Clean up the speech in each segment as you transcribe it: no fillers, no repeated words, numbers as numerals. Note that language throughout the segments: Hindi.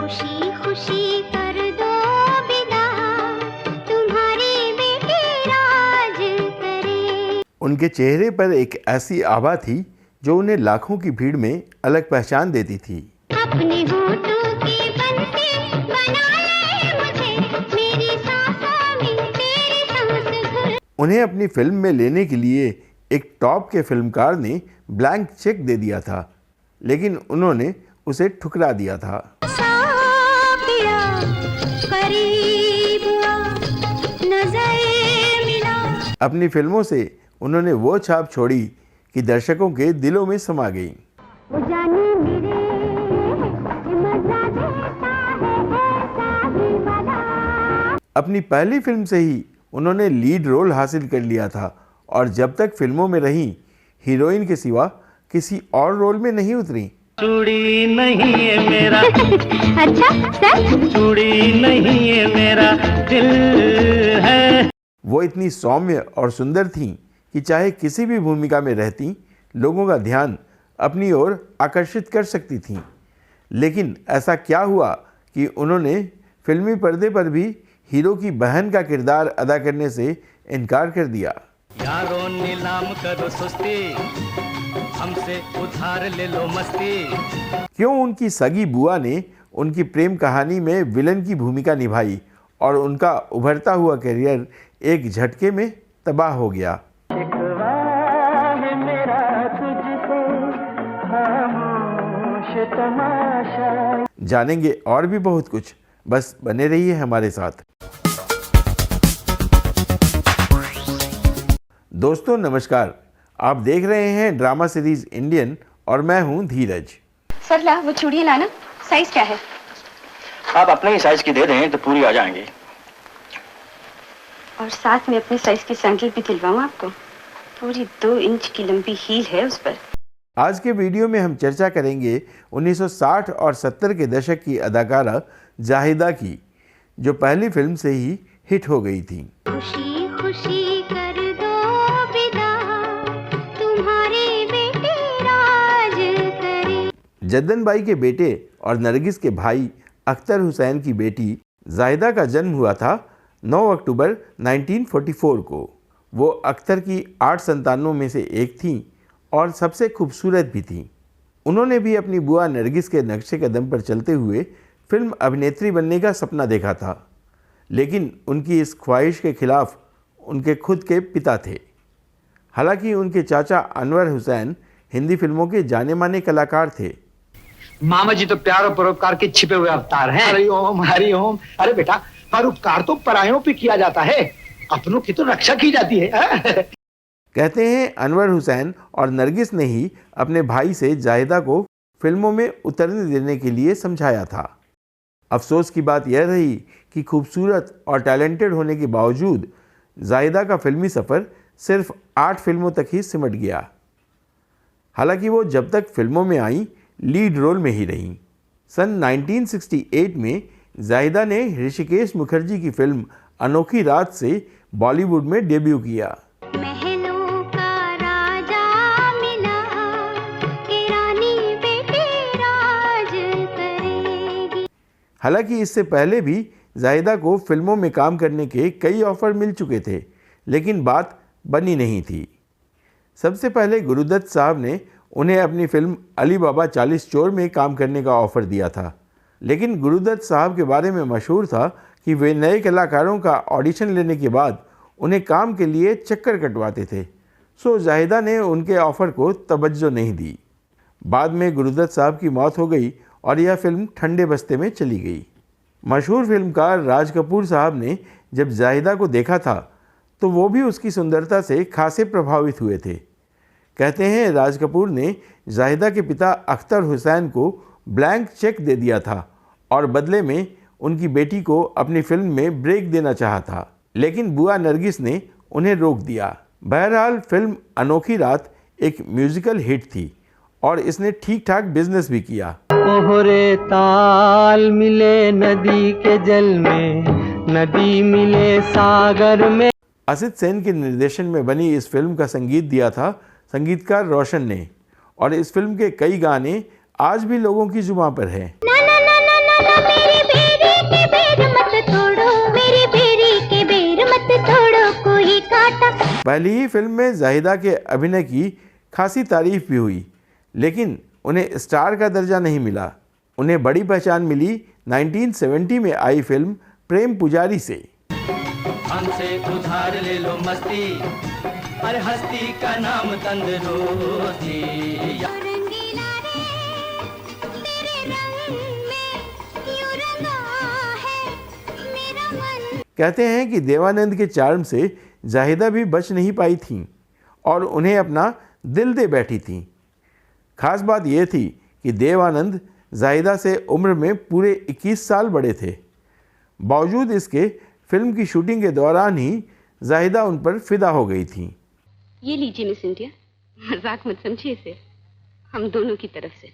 खुशी खुशी कर दो विदा, तुम्हारे बेटे राज करे। उनके चेहरे पर एक ऐसी आभा थी जो उन्हें लाखों की भीड़ में अलग पहचान देती थी। अपने होठों के बनते बना ले मुझे, मेरी सांसों में तेरी सांस घुल। उन्हें अपनी फिल्म में लेने के लिए एक टॉप के फिल्मकार ने ब्लैंक चेक दे दिया था, लेकिन उन्होंने उसे ठुकरा दिया था। सापिया करीब आ, नजर मिला। अपनी फिल्मों से उन्होंने वो छाप छोड़ी कि दर्शकों के दिलों में समा गई। वो जाने मेरे मजा देता है ऐसा भी वादा। अपनी पहली फिल्म से ही उन्होंने लीड रोल हासिल कर लिया था और जब तक फिल्मों में रहीं, हीरोइन के सिवा किसी और रोल में नहीं उतरी। चूड़ी नहीं है मेरा, अच्छा सर, चूड़ी नहीं है मेरा दिल है। वो इतनी सौम्य और सुंदर थीं कि चाहे किसी भी भूमिका में रहती, लोगों का ध्यान अपनी ओर आकर्षित कर सकती थीं। लेकिन ऐसा क्या हुआ कि उन्होंने फिल्मी पर्दे पर भी हीरो की बहन का किरदार अदा करने से इनकार कर दिया। यारों नीलाम करो सुस्ती, हमसे उधार ले लो मस्ती। क्यों उनकी सगी बुआ ने उनकी प्रेम कहानी में विलन की भूमिका निभाई और उनका उभरता हुआ करियर एक झटके में तबाह हो गया। शिकवा है मेरा तुझसे, खामोश तमाशा। जानेंगे और भी बहुत कुछ, बस बने रहिए हमारे साथ। दोस्तों नमस्कार, आप देख रहे हैं ड्रामा सीरीज इंडियन और मैं हूं धीरज। सर ला वो चूड़ियाँ लाना, साइज क्या है? आप अपने ही साइज की दे दें तो पूरी आ जाएंगी। और साथ में अपने साइज की सैंडल भी दिलवाऊँ आपको? पूरी 2 इंच की लंबी हील है उस पर। आज के वीडियो में हम चर्चा करेंगे 1960 और 70 के दशक की अदाकारा जाहिदा की, जो पहली फिल्म से ही हिट हो गई थी। खुशी खुशी कर दो विदा, तुम्हारे बेटे राज करे। जद्दन बाई के बेटे और नरगिस के भाई अख्तर हुसैन की बेटी जाहिदा का जन्म हुआ था 9 अक्टूबर 1944 को। वो अख्तर की 8 संतानों में से एक थीं और सबसे खूबसूरत भी थीं। उन्होंने भी अपनी बुआ नरगिस के नक्शे कदम पर चलते हुए फिल्म अभिनेत्री बनने का सपना देखा था, लेकिन उनकी इस ख्वाहिश के खिलाफ उनके खुद के पिता थे। हालांकि उनके चाचा अनवर हुसैन हिंदी फिल्मों के जाने माने कलाकार थे। मामा जी तो प्यार और परोपकार के छिपे हुए अवतार हैं। हरिओम हरिओम। अरे बेटा, परोपकार तो परायों पे किया जाता है, अपनों की तो रक्षा की जाती है। कहते हैं अनवर हुसैन और नरगिस ने ही अपने भाई से जाहिदा को फिल्मों में उतरने देने के लिए समझाया था। अफसोस की बात यह रही कि खूबसूरत और टैलेंटेड होने के बावजूद जाहिदा का फिल्मी सफ़र सिर्फ 8 फिल्मों तक ही सिमट गया। हालांकि वो जब तक फिल्मों में आई, लीड रोल में ही रहीं। सन 1968 में जाहिदा ने ऋषिकेश मुखर्जी की फिल्म अनोखी रात से बॉलीवुड में डेब्यू किया। महलों का राजा मिला, कि रानी बेटे राज करेगी। हालांकि इससे पहले भी जाहिदा को फिल्मों में काम करने के कई ऑफर मिल चुके थे, लेकिन बात बनी नहीं थी। सबसे पहले गुरुदत्त साहब ने उन्हें अपनी फिल्म अली बाबा 40 चोर में काम करने का ऑफ़र दिया था, लेकिन गुरुदत्त साहब के बारे में मशहूर था कि वे नए कलाकारों का ऑडिशन लेने के बाद उन्हें काम के लिए चक्कर कटवाते थे। सो जाहिदा ने उनके ऑफ़र को तवज्जो नहीं दी। बाद में गुरुदत्त साहब की मौत हो गई और यह फिल्म ठंडे बस्ते में चली गई। मशहूर फिल्मकार राज कपूर साहब ने जब जाहिदा को देखा था तो वो भी उसकी सुंदरता से खासे प्रभावित हुए थे। कहते हैं राज कपूर ने जाहिदा के पिता अख्तर हुसैन को ब्लैंक चेक दे दिया था और बदले में उनकी बेटी को अपनी फिल्म में ब्रेक देना चाहा था, लेकिन बुआ नरगिस ने उन्हें रोक दिया। बहरहाल फिल्म अनोखी रात एक म्यूजिकल हिट थी और इसने ठीक ठाक बिजनेस भी किया। ओहरे ताल मिले नदी के जल में, नदी मिले सागर में। असित सेन के निर्देशन में बनी इस फिल्म का संगीत दिया था संगीतकार रोशन ने और इस फिल्म के कई गाने आज भी लोगों की जुबान पर हैं। ना ना ना ना ना ना पहली ही फिल्म में जाहिदा के अभिनय की खासी तारीफ भी हुई, लेकिन उन्हें स्टार का दर्जा नहीं मिला। उन्हें बड़ी पहचान मिली 1970 में आई फिल्म प्रेम पुजारी से। हमसे उधार ले लो मस्ती, अरे हस्ती का नाम तंदुरुस्ती। रंगीला रे तेरे रंग में क्यों रंगा है मेरा मन। कहते हैं कि देवानंद के चार्म से जाहिदा भी बच नहीं पाई थीं और उन्हें अपना दिल दे बैठी थीं। खास बात यह थी कि देवानंद जाहिदा से उम्र में पूरे 21 साल बड़े थे। बावजूद इसके फिल्म की शूटिंग के दौरान ही जाहिदा उन पर फिदा हो गई थी। ये लीजिए मिस इंडिया, मजाक मत समझिए इसे, हम दोनों की तरफ से।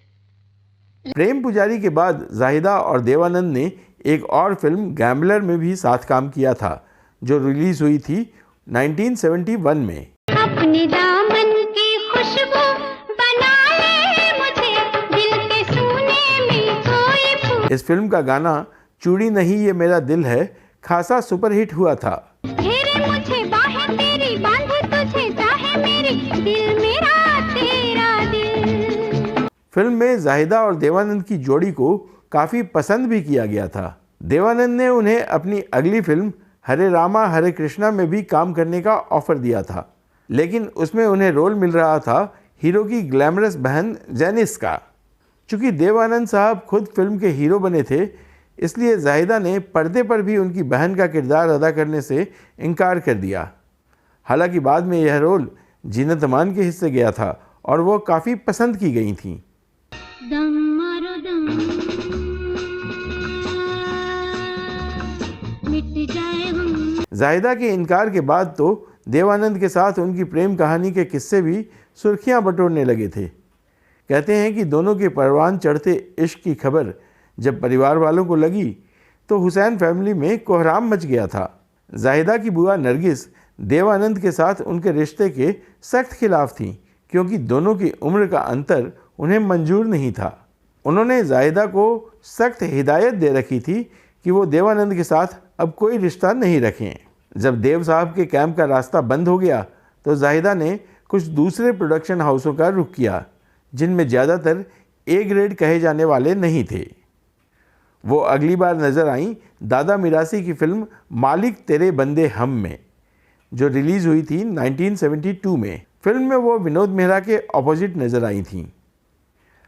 प्रेम पुजारी के बाद जाहिदा और देवानंद ने एक और फिल्म गैम्बलर में भी साथ काम किया था, जो रिलीज हुई थी 1971 में। अपने दामन की खुशबू बना ले मुझे, दिल के सूने में कोई फूल। इस फिल्म का गाना चूड़ी नहीं ये मेरा दिल है खासा सुपरहिट हुआ था। घेरे मुझे बाहें तेरी, बांधे तुझे चाहे मेरी, दिल मेरा तेरा दिल। फिल्म में जाहिदा और देवानंद की जोड़ी को काफ़ी पसंद भी किया गया था। देवानंद ने उन्हें अपनी अगली फिल्म हरे रामा हरे कृष्णा में भी काम करने का ऑफर दिया था, लेकिन उसमें उन्हें रोल मिल रहा था हीरो की ग्लैमरस बहन जेनिस का। चूँकि देवानंद साहब खुद फिल्म के हीरो बने थे, इसलिए जाहिदा ने पर्दे पर भी उनकी बहन का किरदार अदा करने से इनकार कर दिया। हालांकि बाद में यह रोल जीनत अमान के हिस्से गया था और वो काफ़ी पसंद की गई थीं। दम मारो दम मिट जाए हम। जाहिदा के इनकार के बाद तो देवानंद के साथ उनकी प्रेम कहानी के किस्से भी सुर्खियां बटोरने लगे थे। कहते हैं कि दोनों के परवान चढ़ते इश्क की खबर जब परिवार वालों को लगी तो हुसैन फैमिली में कोहराम मच गया था। जाहिदा की बुआ नरगिस देवानंद के साथ उनके रिश्ते के सख्त खिलाफ थीं, क्योंकि दोनों की उम्र का अंतर उन्हें मंजूर नहीं था। उन्होंने जाहिदा को सख्त हिदायत दे रखी थी कि वो देवानंद के साथ अब कोई रिश्ता नहीं रखें। जब देव साहब के कैंप का रास्ता बंद हो गया तो जाहिदा ने कुछ दूसरे प्रोडक्शन हाउसों का रुख किया, जिनमें ज़्यादातर ए ग्रेड कहे जाने वाले नहीं थे। वो अगली बार नज़र आईं दादा मिरासी की फिल्म मालिक तेरे बंदे हम में, जो रिलीज़ हुई थी 1972 में। फिल्म में वो विनोद मेहरा के ऑपोजिट नज़र आई थीं।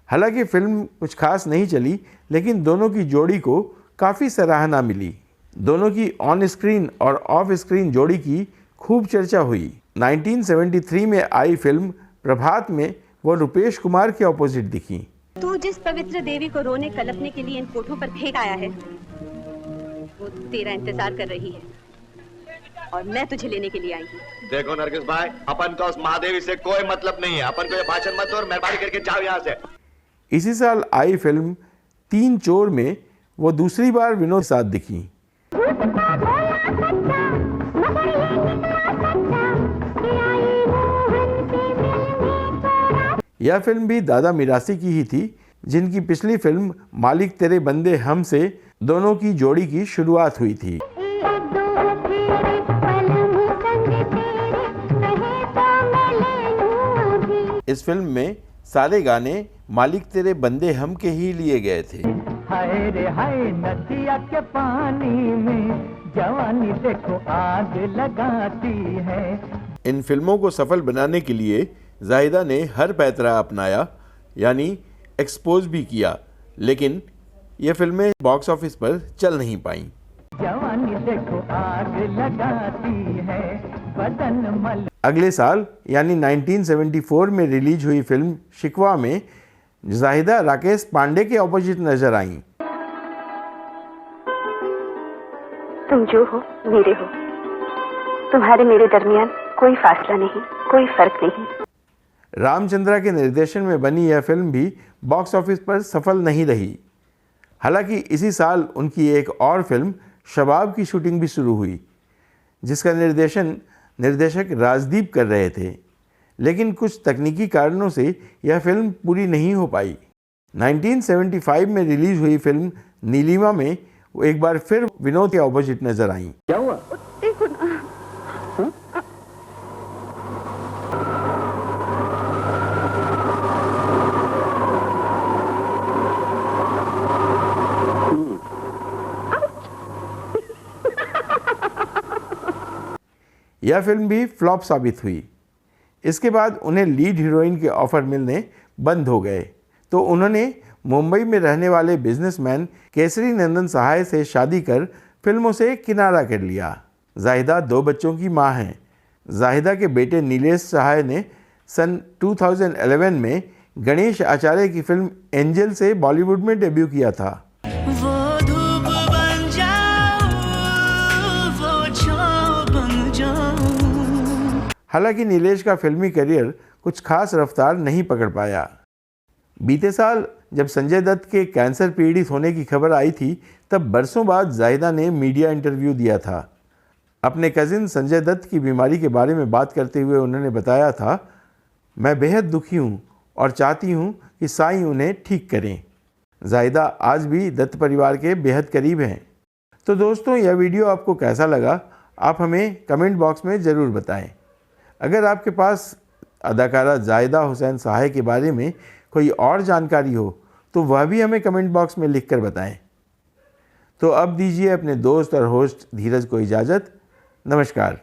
हालांकि फिल्म कुछ खास नहीं चली, लेकिन दोनों की जोड़ी को काफ़ी सराहना मिली। दोनों की ऑन स्क्रीन और ऑफ स्क्रीन जोड़ी की खूब चर्चा हुई। 1973 में आई फिल्म प्रभात में वो रुपेश कुमार के ऑपोजिट दिखी। तू जिस पवित्र देवी को रोने कलपने के लिए इन कोठों पर फेंक आया है, वो तेरा इंतजार कर रही है और मैं तुझे लेने के लिए आई हूँ। देखो नरगिस भाई, अपन का उस महादेवी से कोई मतलब नहीं है। अपन को ये भाषण मत दो और मेहरबानी करके जाओ यहाँ से। इसी साल आई फिल्म तीन चोर में वो दूसरी बार विनोद के साथ दिखी। यह फिल्म भी दादा मिरासी की ही थी, जिनकी पिछली फिल्म मालिक तेरे बंदे हम से दोनों की जोड़ी की शुरुआत हुई थी। इस फिल्म में सारे गाने मालिक तेरे बंदे हम के ही लिए गए थे। हाय रे हाय नदिया के पानी में जवानी देखो आग लगाती है। इन फिल्मों को सफल बनाने के लिए जाहिदा ने हर पैतरा अपनाया, यानी एक्सपोज भी किया, लेकिन ये फिल्में बॉक्स ऑफिस पर चल नहीं पाईं। जवानी देखो आग लगाती है बदन मल। अगले साल यानी 1974 में रिलीज हुई फिल्म शिकवा में जाहिदा राकेश पांडे के ऑपोजिट नजर आईं। तुम जो हो मेरे हो, तुम्हारे मेरे दरमियान कोई फासला नहीं, कोई फर्क नहीं। रामचंद्रा के निर्देशन में बनी यह फिल्म भी बॉक्स ऑफिस पर सफल नहीं रही। हालांकि इसी साल उनकी एक और फिल्म शबाब की शूटिंग भी शुरू हुई, जिसका निर्देशक राजदीप कर रहे थे, लेकिन कुछ तकनीकी कारणों से यह फिल्म पूरी नहीं हो पाई। 1975 में रिलीज हुई फिल्म नीलिमा में वो एक बार फिर विनोद के ऑपोजिट नजर आईं। क्या हुआ? यह फिल्म भी फ्लॉप साबित हुई। इसके बाद उन्हें लीड हीरोइन के ऑफ़र मिलने बंद हो गए तो उन्होंने मुंबई में रहने वाले बिजनेसमैन केसरी नंदन सहाय से शादी कर फिल्मों से किनारा कर लिया। जाहिदा 2 बच्चों की मां हैं। जाहिदा के बेटे नीलेश सहाय ने सन 2011 में गणेश आचार्य की फिल्म एंजल से बॉलीवुड में डेब्यू किया था। वो धूप बन जाऊं, वो छाँव बन जाऊं। हालांकि नीलेश का फिल्मी करियर कुछ खास रफ्तार नहीं पकड़ पाया। बीते साल जब संजय दत्त के कैंसर पीड़ित होने की खबर आई थी तब बरसों बाद जाहिदा ने मीडिया इंटरव्यू दिया था। अपने कज़िन संजय दत्त की बीमारी के बारे में बात करते हुए उन्होंने बताया था, मैं बेहद दुखी हूँ और चाहती हूँ कि साईं उन्हें ठीक करें। जाहिदा आज भी दत्त परिवार के बेहद करीब हैं। तो दोस्तों, यह वीडियो आपको कैसा लगा आप हमें कमेंट बॉक्स में ज़रूर बताएं। अगर आपके पास अदाकारा जाहिदा हुसैन सहाय के बारे में कोई और जानकारी हो तो वह भी हमें कमेंट बॉक्स में लिखकर बताएं। तो अब दीजिए अपने दोस्त और होस्ट धीरज को इजाज़त। नमस्कार।